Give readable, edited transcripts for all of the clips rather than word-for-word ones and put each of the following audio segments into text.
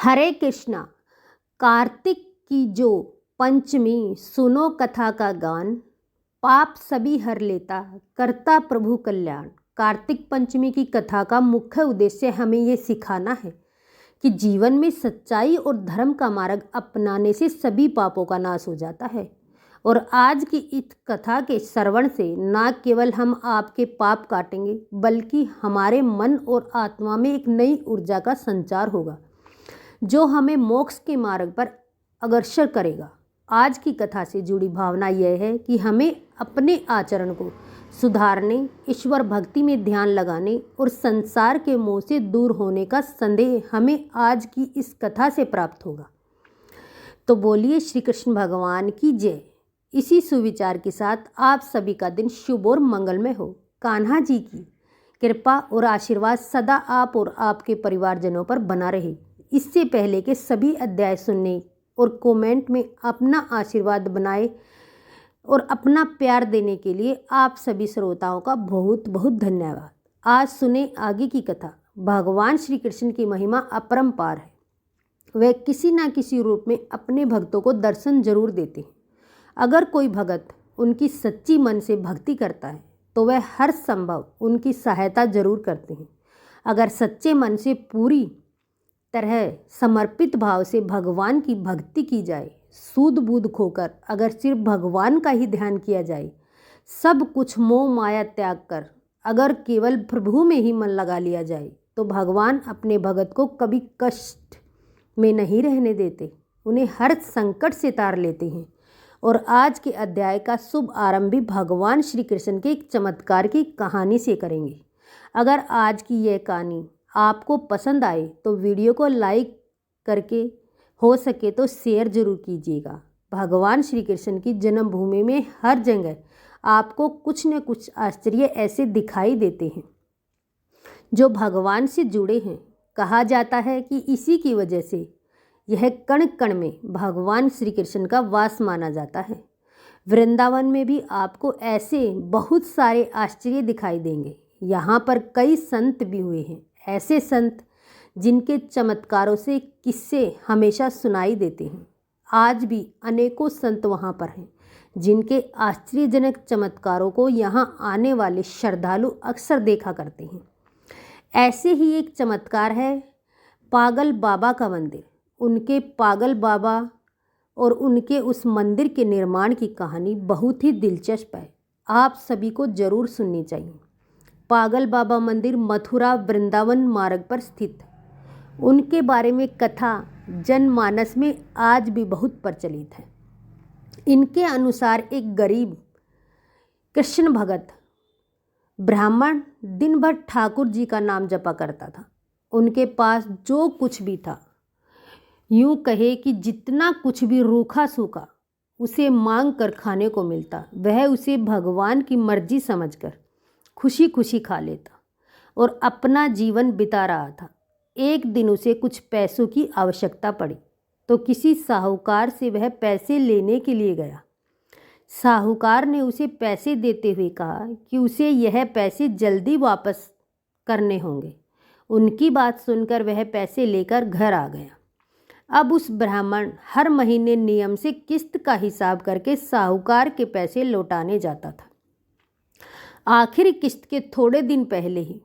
हरे कृष्णा। कार्तिक की जो पंचमी, सुनो कथा का गान। पाप सभी हर लेता, करता प्रभु कल्याण। कार्तिक पंचमी की कथा का मुख्य उद्देश्य हमें ये सिखाना है कि जीवन में सच्चाई और धर्म का मार्ग अपनाने से सभी पापों का नाश हो जाता है। और आज की इस कथा के श्रवण से न केवल हम आपके पाप काटेंगे, बल्कि हमारे मन और आत्मा में एक नई ऊर्जा का संचार होगा जो हमें मोक्ष के मार्ग पर अग्रसर करेगा। आज की कथा से जुड़ी भावना यह है कि हमें अपने आचरण को सुधारने, ईश्वर भक्ति में ध्यान लगाने और संसार के मोह से दूर होने का संदेश हमें आज की इस कथा से प्राप्त होगा। तो बोलिए श्री कृष्ण भगवान की जय। इसी सुविचार के साथ आप सभी का दिन शुभ और मंगलमय हो। कान्हा जी की कृपा और आशीर्वाद सदा आप और आपके परिवारजनों पर बना रहे। इससे पहले के सभी अध्याय सुनने और कमेंट में अपना आशीर्वाद बनाए और अपना प्यार देने के लिए आप सभी श्रोताओं का बहुत बहुत धन्यवाद। आज सुने आगे की कथा। भगवान श्री कृष्ण की महिमा अपरंपार है। वे किसी न किसी रूप में अपने भक्तों को दर्शन जरूर देते हैं। अगर कोई भगत उनकी सच्ची मन से भक्ति करता है तो वह हर संभव उनकी सहायता जरूर करते हैं। अगर सच्चे मन से पूरी तरह समर्पित भाव से भगवान की भक्ति की जाए, सूद बूद खोकर अगर सिर्फ भगवान का ही ध्यान किया जाए, सब कुछ मोह माया त्याग कर अगर केवल प्रभु में ही मन लगा लिया जाए, तो भगवान अपने भगत को कभी कष्ट में नहीं रहने देते, उन्हें हर संकट से तार लेते हैं। और आज के अध्याय का शुभ आरंभ भी भगवान श्री कृष्ण के एक चमत्कार की कहानी से करेंगे। अगर आज की यह कहानी आपको पसंद आए तो वीडियो को लाइक करके हो सके तो शेयर जरूर कीजिएगा। भगवान श्री कृष्ण की जन्मभूमि में हर जगह आपको कुछ न कुछ आश्चर्य ऐसे दिखाई देते हैं जो भगवान से जुड़े हैं। कहा जाता है कि इसी की वजह से यह कण कण में भगवान श्री कृष्ण का वास माना जाता है। वृंदावन में भी आपको ऐसे बहुत सारे आश्चर्य दिखाई देंगे। यहाँ पर कई संत भी हुए हैं, ऐसे संत जिनके चमत्कारों से किस्से हमेशा सुनाई देते हैं। आज भी अनेकों संत वहाँ पर हैं जिनके आश्चर्यजनक चमत्कारों को यहाँ आने वाले श्रद्धालु अक्सर देखा करते हैं। ऐसे ही एक चमत्कार है पागल बाबा का मंदिर। उनके पागल बाबा और उनके उस मंदिर के निर्माण की कहानी बहुत ही दिलचस्प है, आप सभी को जरूर सुननी चाहिए। पागल बाबा मंदिर मथुरा वृंदावन मार्ग पर स्थित है। उनके बारे में कथा जनमानस में आज भी बहुत प्रचलित है। इनके अनुसार एक गरीब कृष्ण भगत ब्राह्मण दिन भर ठाकुर जी का नाम जपा करता था। उनके पास जो कुछ भी था, यूँ कहे कि जितना कुछ भी रूखा सूखा उसे मांग कर खाने को मिलता, वह उसे भगवान की मर्जी समझकर खुशी खुशी खा लेता और अपना जीवन बिता रहा था। एक दिन उसे कुछ पैसों की आवश्यकता पड़ी तो किसी साहूकार से वह पैसे लेने के लिए गया। साहूकार ने उसे पैसे देते हुए कहा कि उसे यह पैसे जल्दी वापस करने होंगे। उनकी बात सुनकर वह पैसे लेकर घर आ गया। अब उस ब्राह्मण हर महीने नियम से किस्त का हिसाब करके साहूकार के पैसे लौटाने जाता था। आखिरी किस्त के थोड़े दिन पहले ही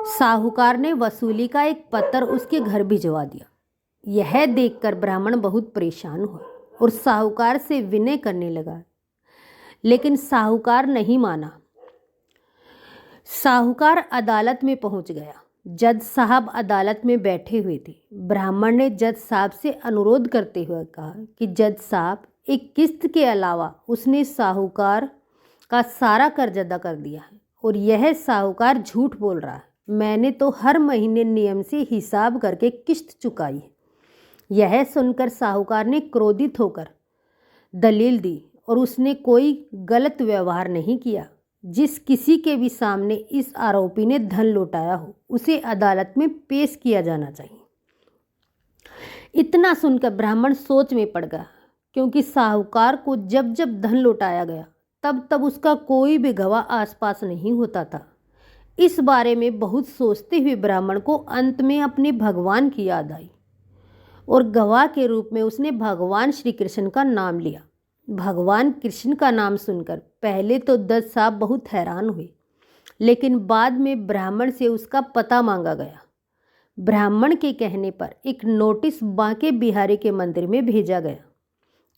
साहूकार ने वसूली का एक पत्र उसके घर भिजवा दिया। यह देखकर ब्राह्मण बहुत परेशान हुआ और साहूकार से विनय करने लगा, लेकिन साहूकार नहीं माना। साहूकार अदालत में पहुंच गया। जज साहब अदालत में बैठे हुए थे। ब्राह्मण ने जज साहब से अनुरोध करते हुए कहा कि जज साहब, एक किस्त के अलावा उसने साहूकार का सारा कर्ज अदा कर दिया है और यह साहूकार झूठ बोल रहा है। मैंने तो हर महीने नियम से हिसाब करके किस्त चुकाई है। यह सुनकर साहूकार ने क्रोधित होकर दलील दी और उसने कोई गलत व्यवहार नहीं किया। जिस किसी के भी सामने इस आरोपी ने धन लौटाया हो, उसे अदालत में पेश किया जाना चाहिए। इतना सुनकर ब्राह्मण सोच में पड़ गया, क्योंकि साहूकार को जब जब धन लौटाया गया तब तब उसका कोई भी गवाह आसपास नहीं होता था। इस बारे में बहुत सोचते हुए ब्राह्मण को अंत में अपने भगवान की याद आई और गवाह के रूप में उसने भगवान श्री कृष्ण का नाम लिया। भगवान कृष्ण का नाम सुनकर पहले तो दत्त साहब बहुत हैरान हुए, लेकिन बाद में ब्राह्मण से उसका पता मांगा गया। ब्राह्मण के कहने पर एक नोटिस बांके बिहारी के मंदिर में भेजा गया,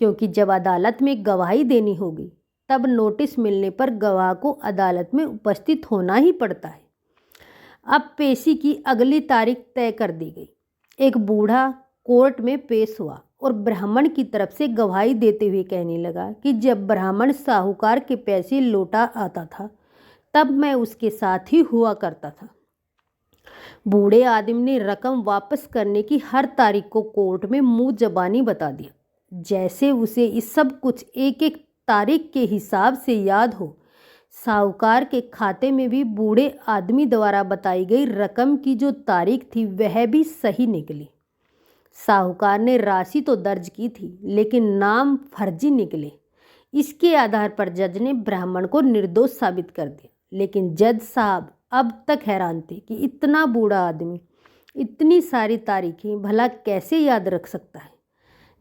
क्योंकि जब अदालत में गवाही देनी होगी तब नोटिस मिलने पर गवाह को अदालत में उपस्थित होना ही पड़ता है। अब पेशी की अगली तारीख तय कर दी गई। एक बूढ़ा कोर्ट में पेश हुआ और ब्राह्मण की तरफ से गवाही देते हुए कहने लगा कि जब ब्राह्मण साहूकार के पैसे लौटा आता था तब मैं उसके साथ ही हुआ करता था। बूढ़े आदमी ने रकम वापस करने की हर तारीख को कोर्ट में मुंह जबानी बता दिया, जैसे उसे इस सब कुछ एक एक तारीख के हिसाब से याद हो। साहूकार के खाते में भी बूढ़े आदमी द्वारा बताई गई रकम की जो तारीख थी वह भी सही निकली। साहूकार ने राशि तो दर्ज की थी, लेकिन नाम फर्जी निकले। इसके आधार पर जज ने ब्राह्मण को निर्दोष साबित कर दिया। लेकिन जज साहब अब तक हैरान थे कि इतना बूढ़ा आदमी इतनी सारी तारीखें भला कैसे याद रख सकता है।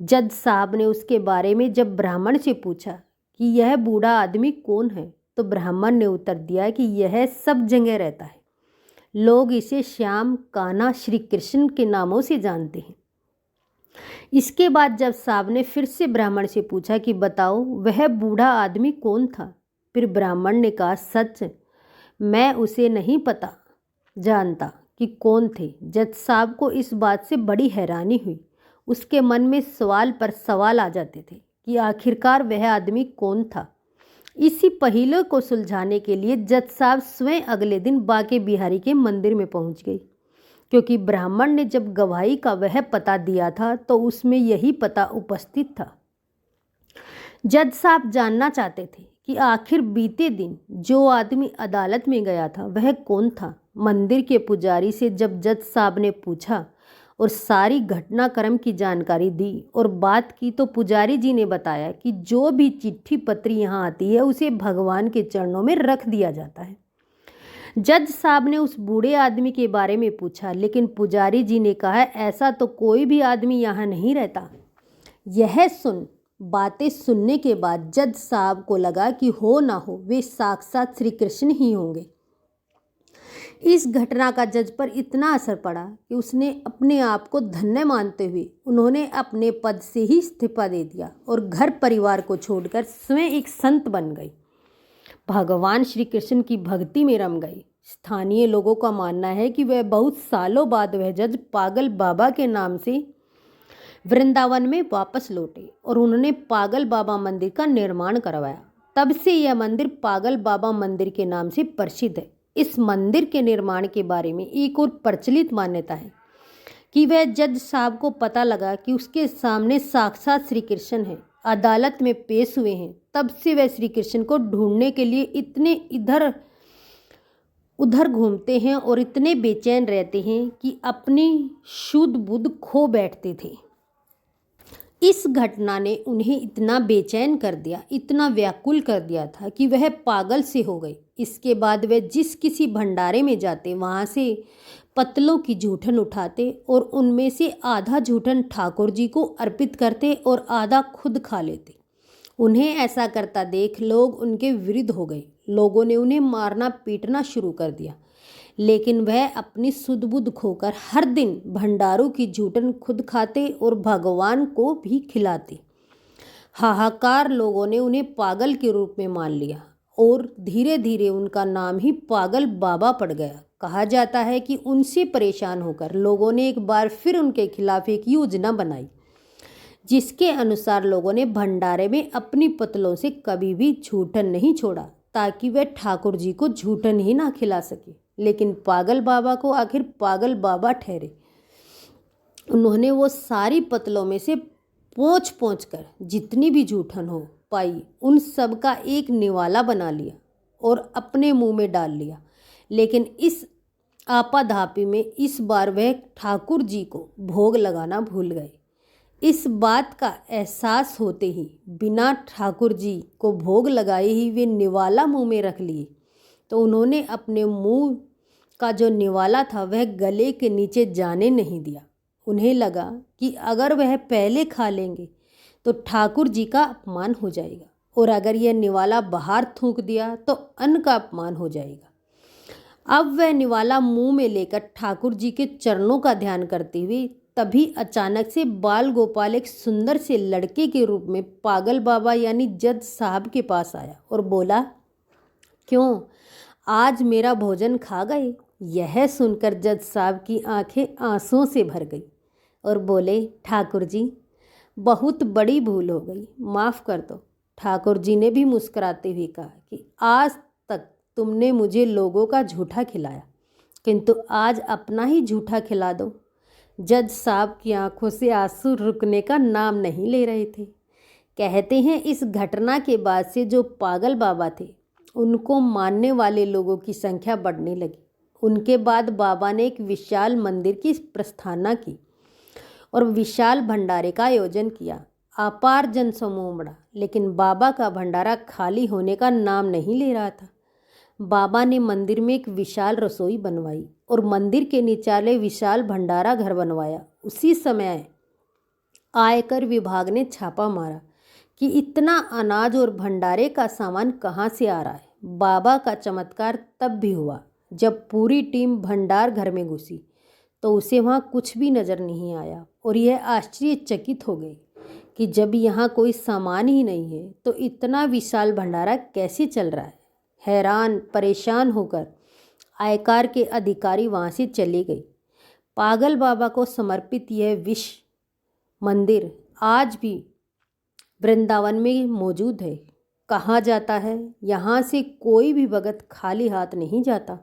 जज साहब ने उसके बारे में जब ब्राह्मण से पूछा कि यह बूढ़ा आदमी कौन है, तो ब्राह्मण ने उत्तर दिया कि यह सब जगह रहता है। लोग इसे श्याम, कान्हा, श्री कृष्ण के नामों से जानते हैं। इसके बाद जब साहब ने फिर से ब्राह्मण से पूछा कि बताओ वह बूढ़ा आदमी कौन था, फिर ब्राह्मण ने कहा सच मैं उसे नहीं पता जानता कि कौन थे। जज साहब को इस बात से बड़ी हैरानी हुई। उसके मन में सवाल पर सवाल आ जाते थे कि आखिरकार वह आदमी कौन था। इसी पहेली को सुलझाने के लिए जज साहब स्वयं अगले दिन बांके बिहारी के मंदिर में पहुंच गई, क्योंकि ब्राह्मण ने जब गवाही का वह पता दिया था तो उसमें यही पता उपस्थित था। जज साहब जानना चाहते थे कि आखिर बीते दिन जो आदमी अदालत में गया था वह कौन था। मंदिर के पुजारी से जब जज साहब ने पूछा और सारी घटनाक्रम की जानकारी दी और बात की, तो पुजारी जी ने बताया कि जो भी चिट्ठी पत्री यहाँ आती है उसे भगवान के चरणों में रख दिया जाता है। जज साहब ने उस बूढ़े आदमी के बारे में पूछा, लेकिन पुजारी जी ने कहा ऐसा तो कोई भी आदमी यहाँ नहीं रहता। यह बातें सुनने के बाद जज साहब को लगा कि हो ना हो वे साक्षात श्री कृष्ण ही होंगे। इस घटना का जज पर इतना असर पड़ा कि उसने अपने आप को धन्य मानते हुए उन्होंने अपने पद से ही इस्तीफा दे दिया और घर परिवार को छोड़कर स्वयं एक संत बन गई। भगवान श्री कृष्ण की भक्ति में रम गई। स्थानीय लोगों का मानना है कि वह बहुत सालों बाद वह जज पागल बाबा के नाम से वृंदावन में वापस लौटे और उन्होंने पागल बाबा मंदिर का निर्माण करवाया। तब से यह मंदिर पागल बाबा मंदिर के नाम से प्रसिद्ध है। इस मंदिर के निर्माण के बारे में एक और प्रचलित मान्यता है कि वह जज साहब को पता लगा कि उसके सामने साक्षात श्री कृष्ण हैं, अदालत में पेश हुए हैं। तब से वह श्री कृष्ण को ढूंढने के लिए इतने इधर उधर घूमते हैं और इतने बेचैन रहते हैं कि अपनी शुद्ध बुद्ध खो बैठते थे। इस घटना ने उन्हें इतना बेचैन कर दिया, इतना व्याकुल कर दिया था कि वह पागल से हो गए। इसके बाद वे जिस किसी भंडारे में जाते वहाँ से पतलों की जूठन उठाते और उनमें से आधा जूठन ठाकुर जी को अर्पित करते और आधा खुद खा लेते। उन्हें ऐसा करता देख लोग उनके विरुद्ध हो गए। लोगों ने उन्हें मारना पीटना शुरू कर दिया, लेकिन वह अपनी सुध बुध खोकर हर दिन भंडारों की जूठन खुद खाते और भगवान को भी खिलाते। हाहाकार लोगों ने उन्हें पागल के रूप में मान लिया और धीरे धीरे उनका नाम ही पागल बाबा पड़ गया। कहा जाता है कि उनसे परेशान होकर लोगों ने एक बार फिर उनके खिलाफ एक योजना बनाई, जिसके अनुसार लोगों ने भंडारे में अपनी पतलों से कभी भी जूठन नहीं छोड़ा, ताकि वह ठाकुर जी को जूठन ही ना खिला सके। लेकिन पागल बाबा को आखिर पागल बाबा ठहरे। उन्होंने वो सारी पतलों में से पोंछ पोंछ कर जितनी भी जूठन हो पाई उन सब का एक निवाला बना लिया और अपने मुंह में डाल लिया। लेकिन इस आपाधापी में इस बार वह ठाकुर जी को भोग लगाना भूल गए। इस बात का एहसास होते ही बिना ठाकुर जी को भोग लगाए ही वे निवाला मुंह में रख लिए, तो उन्होंने अपने मुंह का जो निवाला था वह गले के नीचे जाने नहीं दिया। उन्हें लगा कि अगर वह पहले खा लेंगे तो ठाकुर जी का अपमान हो जाएगा, और अगर यह निवाला बाहर थूक दिया तो अन्न का अपमान हो जाएगा। अब वह निवाला मुंह में लेकर ठाकुर जी के चरणों का ध्यान करते हुए तभी अचानक से बाल गोपाल एक सुंदर से लड़के के रूप में पागल बाबा यानी जज साहब के पास आया और बोला, क्यों आज मेरा भोजन खा गए? यह सुनकर जज साहब की आंखें आंसुओं से भर गई और बोले, ठाकुर जी बहुत बड़ी भूल हो गई, माफ़ कर दो। ठाकुर जी ने भी मुस्कुराते हुए कहा कि आज तक तुमने मुझे लोगों का झूठा खिलाया, किंतु आज अपना ही झूठा खिला दो। जज साहब की आंखों से आंसू रुकने का नाम नहीं ले रहे थे। कहते हैं इस घटना के बाद से जो पागल बाबा थे उनको मानने वाले लोगों की संख्या बढ़ने लगी। उनके बाद बाबा ने एक विशाल मंदिर की प्रस्थापना की और विशाल भंडारे का आयोजन किया। अपार जनसमूह उमड़ा, लेकिन बाबा का भंडारा खाली होने का नाम नहीं ले रहा था। बाबा ने मंदिर में एक विशाल रसोई बनवाई और मंदिर के निचाले विशाल भंडारा घर बनवाया। उसी समय आयकर विभाग ने छापा मारा कि इतना अनाज और भंडारे का सामान कहाँ से आ रहा है। बाबा का चमत्कार तब भी हुआ जब पूरी टीम भंडार घर में घुसी तो उसे वहाँ कुछ भी नज़र नहीं आया और यह आश्चर्यचकित हो गई कि जब यहाँ कोई सामान ही नहीं है तो इतना विशाल भंडारा कैसे चल रहा है। हैरान परेशान होकर आयकर के अधिकारी वहाँ से चले गए। पागल बाबा को समर्पित यह विश्व मंदिर आज भी वृंदावन में मौजूद है। कहा जाता है यहाँ से कोई भी भगत खाली हाथ नहीं जाता।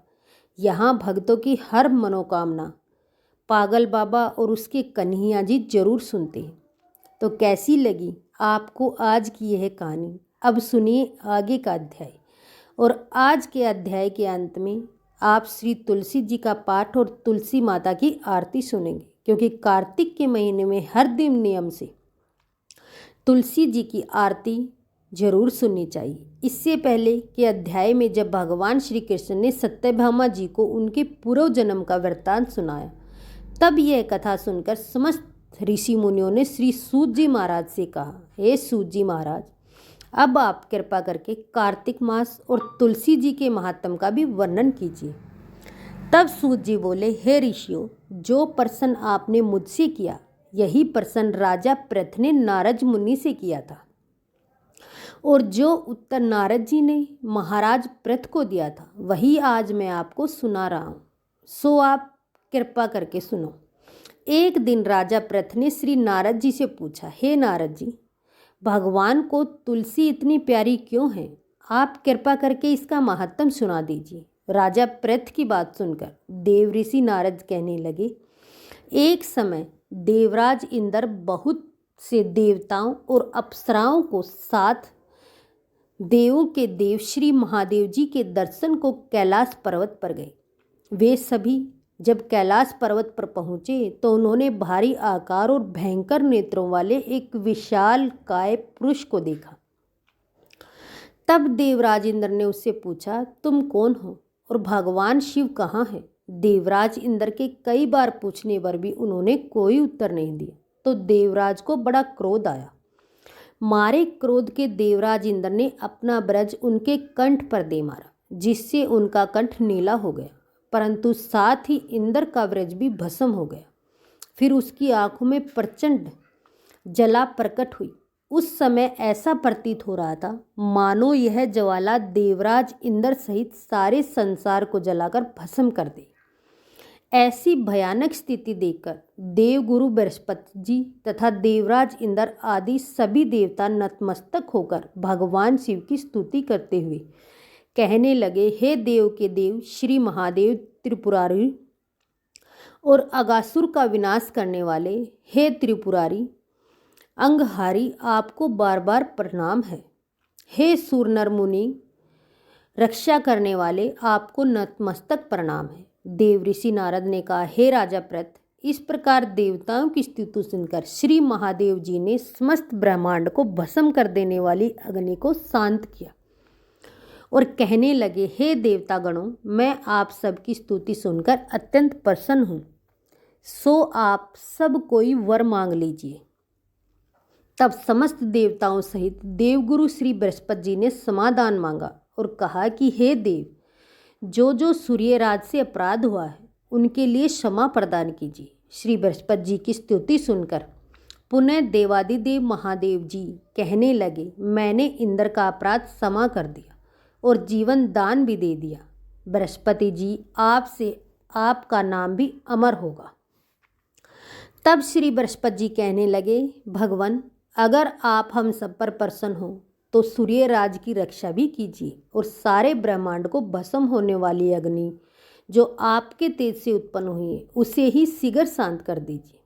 यहाँ भक्तों की हर मनोकामना पागल बाबा और उसके कन्हैया जी जरूर सुनते हैं। तो कैसी लगी आपको आज की यह कहानी? अब सुनिए आगे का अध्याय। और आज के अध्याय के अंत में आप श्री तुलसी जी का पाठ और तुलसी माता की आरती सुनेंगे, क्योंकि कार्तिक के महीने में हर दिन नियम से तुलसी जी की आरती जरूर सुननी चाहिए। इससे पहले के अध्याय में जब भगवान श्री कृष्ण ने सत्यभामा जी को उनके पूर्व जन्म का वृत्तांत सुनाया, तब यह कथा सुनकर समस्त ऋषि मुनियों ने श्री सूत जी महाराज से कहा, हे सूत जी महाराज, अब आप कृपा करके कार्तिक मास और तुलसी जी के महात्म का भी वर्णन कीजिए। तब सूत जी बोले, हे ऋषियों, जो प्रश्न आपने मुझसे किया यही प्रश्न राजा पृथ ने नारद मुनि से किया था, और जो उत्तर नारद जी ने महाराज पृथ को दिया था वही आज मैं आपको सुना रहा हूँ। सो आप कृपा करके सुनो। एक दिन राजा पृथ ने श्री नारद जी से पूछा, हे नारद जी, भगवान को तुलसी इतनी प्यारी क्यों है? आप कृपा करके इसका महत्व सुना दीजिए। राजा पृथ की बात सुनकर देव ऋषि नारद कहने लगे, एक समय देवराज इंद्र बहुत से देवताओं और अप्सराओं को साथ देवों के देव श्री महादेव जी के दर्शन को कैलाश पर्वत पर गए। वे सभी जब कैलाश पर्वत पर पहुँचे तो उन्होंने भारी आकार और भयंकर नेत्रों वाले एक विशाल काय पुरुष को देखा। तब देवराज इंद्र ने उससे पूछा, तुम कौन हो और भगवान शिव कहाँ हैं? देवराज इंद्र के कई बार पूछने पर भी उन्होंने कोई उत्तर नहीं दिया तो देवराज को बड़ा क्रोध आया। मारे क्रोध के देवराज इंद्र ने अपना ब्रज उनके कंठ पर दे मारा, जिससे उनका कंठ नीला हो गया, परंतु साथ ही इंद्र का व्रज भी भस्म हो गया। फिर उसकी आंखों में प्रचंड जला प्रकट हुई। उस समय ऐसा प्रतीत हो रहा था मानो यह ज्वाला देवराज इंद्र सहित सारे संसार को जलाकर भस्म कर दे। ऐसी भयानक स्थिति देखकर देवगुरु बृहस्पति जी तथा देवराज इंद्र आदि सभी देवता नतमस्तक होकर भगवान शिव की स्तुति करते हुए कहने लगे, हे देव के देव श्री महादेव त्रिपुरारी और अगासुर का विनाश करने वाले, हे त्रिपुरारी अंगहारी, आपको बार बार प्रणाम है। हे सूर नर मुनि रक्षा करने वाले, आपको नतमस्तक प्रणाम है। देव ऋषि नारद ने कहा, हे राजा पृथ, इस प्रकार देवताओं की स्तुति सुनकर श्री महादेव जी ने समस्त ब्रह्मांड को भस्म कर देने वाली अग्नि को शांत किया और कहने लगे, हे देवतागणों, मैं आप सबकी स्तुति सुनकर अत्यंत प्रसन्न हूँ, सो आप सब कोई वर मांग लीजिए। तब समस्त देवताओं सहित देवगुरु श्री बृहस्पति जी ने समाधान मांगा और कहा कि हे देव, जो सूर्यराज से अपराध हुआ है उनके लिए क्षमा प्रदान कीजिए। श्री बृहस्पति जी की स्तुति सुनकर पुनः देवादिदेव महादेव जी कहने लगे, मैंने इंद्र का अपराध क्षमा कर दिया और जीवन दान भी दे दिया। बृहस्पति जी, आपसे आपका नाम भी अमर होगा। तब श्री बृहस्पति जी कहने लगे, भगवान, अगर आप हम सब पर प्रसन्न हो तो सूर्यराज की रक्षा भी कीजिए और सारे ब्रह्मांड को भस्म होने वाली अग्नि जो आपके तेज से उत्पन्न हुई है उसे ही शीघ्र शांत कर दीजिए।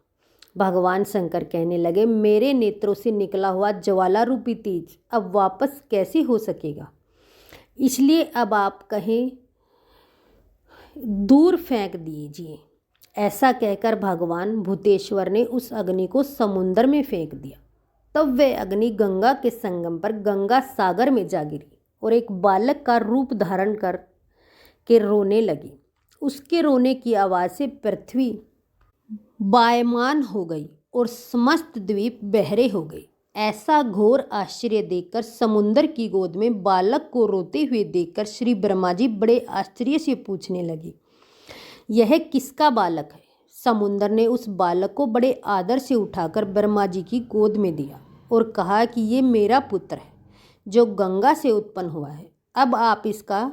भगवान शंकर कहने लगे, मेरे नेत्रों से निकला हुआ ज्वाला रूपी तेज अब वापस कैसे हो सकेगा, इसलिए अब आप कहें दूर फेंक दीजिए। ऐसा कहकर भगवान भूतेश्वर ने उस अग्नि को समुद्र में फेंक दिया। तब वह अग्नि गंगा के संगम पर गंगा सागर में जा गिरी और एक बालक का रूप धारण कर के रोने लगी। उसके रोने की आवाज़ से पृथ्वी वायमान हो गई और समस्त द्वीप बहरे हो गए। ऐसा घोर आश्चर्य देखकर समुद्र की गोद में बालक को रोते हुए देखकर श्री ब्रह्मा जी बड़े आश्चर्य से पूछने लगे, यह किसका बालक है? समुद्र ने उस बालक को बड़े आदर से उठाकर ब्रह्मा जी की गोद में दिया और कहा कि ये मेरा पुत्र है जो गंगा से उत्पन्न हुआ है, अब आप इसका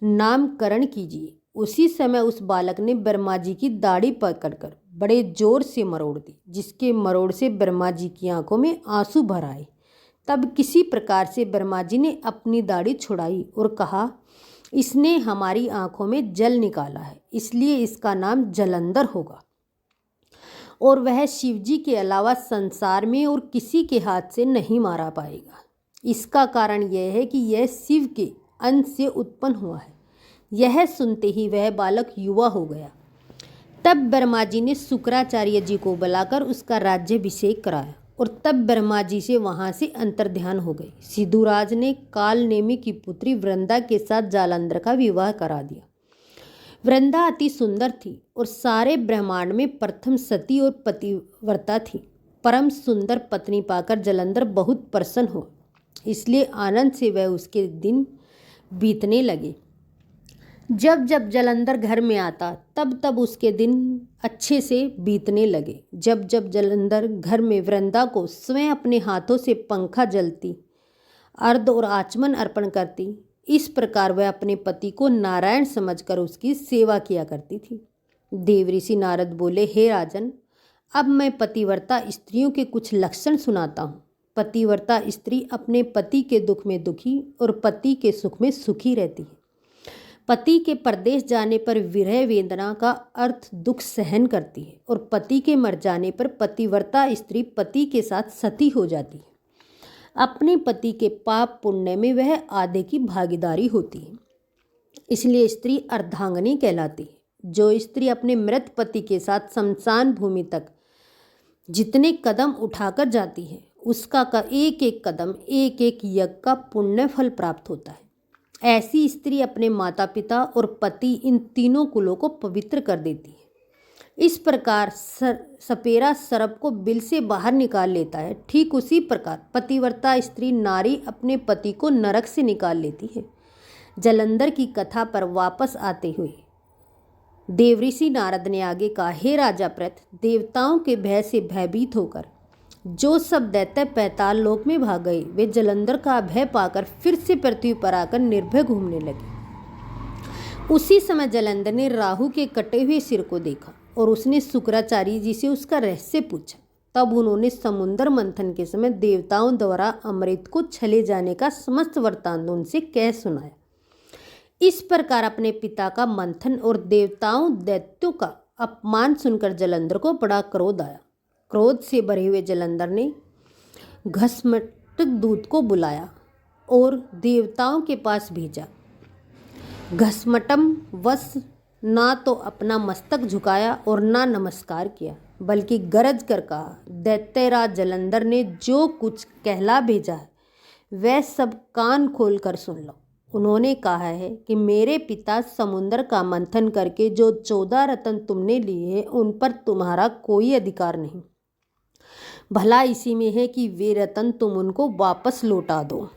नामकरण कीजिए। उसी समय उस बालक ने ब्रह्मा जी की दाढ़ी पकड़कर बड़े जोर से मरोड़ दी, जिसके मरोड़ से ब्रह्मा जी की आंखों में आंसू भर आए। तब किसी प्रकार से ब्रह्मा जी ने अपनी दाढ़ी छुड़ाई और कहा, इसने हमारी आंखों में जल निकाला है, इसलिए इसका नाम जलंधर होगा और वह शिव जी के अलावा संसार में और किसी के हाथ से नहीं मारा पाएगा। इसका कारण यह है कि यह शिव के अंश से उत्पन्न हुआ है। यह सुनते ही वह बालक युवा हो गया। तब ब्रह्मा जी ने शुक्राचार्य जी को बुलाकर उसका राज्याभिषेक कराया और तब ब्रह्मा जी से वहाँ से अंतर्ध्यान हो गए। सिद्धूराज ने कालनेमी की पुत्री वृंदा के साथ जालंधर का विवाह करा दिया। वृंदा अति सुंदर थी और सारे ब्रह्मांड में प्रथम सती और पतिव्रता थी। परम सुंदर पत्नी पाकर जालंधर बहुत प्रसन्न हुआ, इसलिए आनंद से वह उसके दिन बीतने लगे। जब जब जालंधर घर में आता तब तब उसके दिन अच्छे से बीतने लगे। जब जब जालंधर घर में वृंदा को स्वयं अपने हाथों से पंखा जलती, अर्घ और आचमन अर्पण करती, इस प्रकार वह अपने पति को नारायण समझकर उसकी सेवा किया करती थी। देवऋषि नारद बोले, हे राजन, अब मैं पतिव्रता स्त्रियों के कुछ लक्षण सुनाता हूँ। पतिव्रता स्त्री अपने पति के दुख में दुखी और पति के सुख में सुखी रहती है। पति के परदेश जाने पर विरह वेदना का अर्थ दुख सहन करती है और पति के मर जाने पर पतिव्रता स्त्री पति के साथ सती हो जाती है। अपने पति के पाप पुण्य में वह आधे की भागीदारी होती है, इसलिए स्त्री अर्धांगिनी कहलाती है। जो स्त्री अपने मृत पति के साथ शमशान भूमि तक जितने कदम उठाकर जाती है, उसका एक एक कदम एक एक यज्ञ का पुण्य फल प्राप्त होता है। ऐसी स्त्री अपने माता पिता और पति इन तीनों कुलों को पवित्र कर देती है। इस प्रकार सपेरा सर्प को बिल से बाहर निकाल लेता है, ठीक उसी प्रकार पतिव्रता स्त्री नारी अपने पति को नरक से निकाल लेती है। जालंधर की कथा पर वापस आते हुए देवऋषि नारद ने आगे कहा, हे राजा प्रथ, देवताओं के भय से भयभीत होकर जो सब दैत्य पैताल लोक में भाग गए, वे जालंधर का भय पाकर फिर से पृथ्वी पर आकर निर्भय घूमने लगे। उसी समय जालंधर ने राहु के कटे हुए सिर को देखा और उसने शुक्राचार्य जी से उसका रहस्य पूछा। तब उन्होंने समुद्र मंथन के समय देवताओं द्वारा अमृत को छले जाने का समस्त वृत्तांत उनसे कह सुनाया। इस प्रकार अपने पिता का मंथन और देवताओं दैत्यों का अपमान सुनकर जालंधर को बड़ा क्रोध आया। क्रोध से भरे हुए जालंधर ने घसमटक दूत को बुलाया और देवताओं के पास भेजा। घसमटम वश ना तो अपना मस्तक झुकाया और ना नमस्कार किया, बल्कि गरज कर कहा, दैत्यराज जालंधर ने जो कुछ कहला भेजा है वह सब कान खोल कर सुन लो। उन्होंने कहा है कि मेरे पिता समुद्र का मंथन करके जो 14 रत्न तुमने लिए हैं उन पर तुम्हारा कोई अधिकार नहीं। भला इसी में है कि वे रत्न तुम उनको वापस लौटा दो।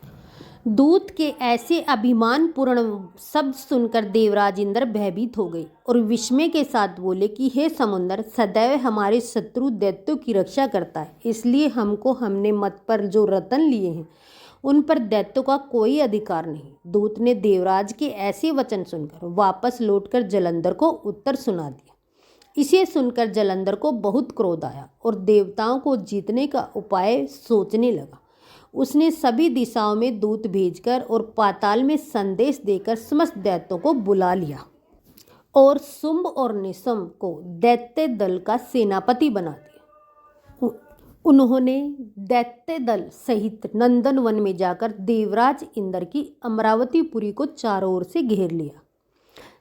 दूत के ऐसे अभिमानपूर्ण शब्द सुनकर देवराज इंद्र भयभीत हो गए और विस्मय के साथ बोले कि हे समुद्र, सदैव हमारे शत्रु दैत्यों की रक्षा करता है, इसलिए हमने मत पर जो रत्न लिए हैं उन पर दैत्यों का कोई अधिकार नहीं। दूत ने देवराज के ऐसे वचन सुनकर वापस लौटकर जलंधर को उत्तर सुना दिया। इसे सुनकर जलंधर को बहुत क्रोध आया और देवताओं को जीतने का उपाय सोचने लगा। उसने सभी दिशाओं में दूत भेजकर और पाताल में संदेश देकर समस्त दैत्यों को बुला लिया और शुंभ और निशुंभ को दैत्य दल का सेनापति बना दिया। उन्होंने दैत्य दल सहित नंदन वन में जाकर देवराज इंद्र की अमरावतीपुरी को चारों ओर से घेर लिया।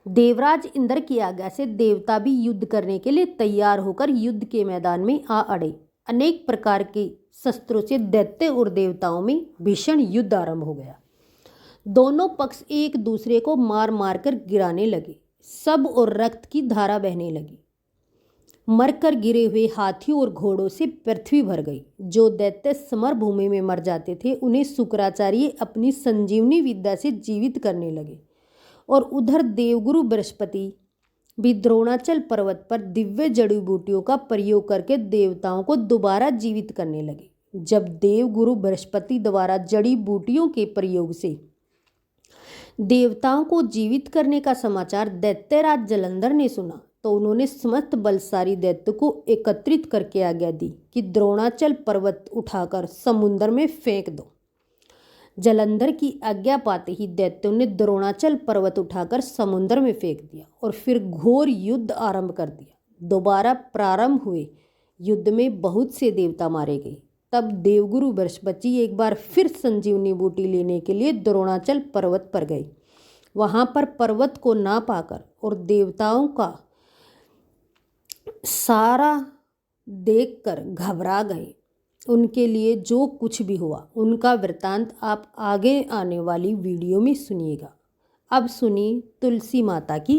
देवराज इंद्र की आज्ञा से देवता भी युद्ध करने के लिए तैयार होकर युद्ध के मैदान में आ अड़े। अनेक प्रकार के शस्त्रों से दैत्य और देवताओं में भीषण युद्ध आरंभ हो गया। दोनों पक्ष एक दूसरे को मार मार कर गिराने लगे। सब और रक्त की धारा बहने लगी। मरकर गिरे हुए हाथियों और घोड़ों से पृथ्वी भर गई। जो दैत्य समर भूमि में मर जाते थे उन्हें शुक्राचार्य अपनी संजीवनी विद्या से जीवित करने लगे। और उधर देवगुरु बृहस्पति भी द्रोणाचल पर्वत पर दिव्य जड़ी बूटियों का प्रयोग करके देवताओं को दोबारा जीवित करने लगे। जब देवगुरु बृहस्पति द्वारा जड़ी बूटियों के प्रयोग से देवताओं को जीवित करने का समाचार दैत्यराज जलंधर ने सुना तो उन्होंने समस्त बलशाली दैत्य को एकत्रित करके आज्ञा दी कि द्रोणाचल पर्वत उठाकर समुद्र में फेंक दो। जलंधर की आज्ञा पाते ही दैत्यों ने द्रोणाचल पर्वत उठाकर समुद्र में फेंक दिया और फिर घोर युद्ध आरंभ कर दिया। दोबारा प्रारंभ हुए युद्ध में बहुत से देवता मारे गए। तब देवगुरु बृहस्पति एक बार फिर संजीवनी बूटी लेने के लिए द्रोणाचल पर्वत पर गए। वहां पर पर्वत को ना पाकर और देवताओं का सारा देखकर घबरा गए। उनके लिए जो कुछ भी हुआ उनका वृत्तांत आप आगे आने वाली वीडियो में सुनिएगा। अब सुनिए तुलसी माता की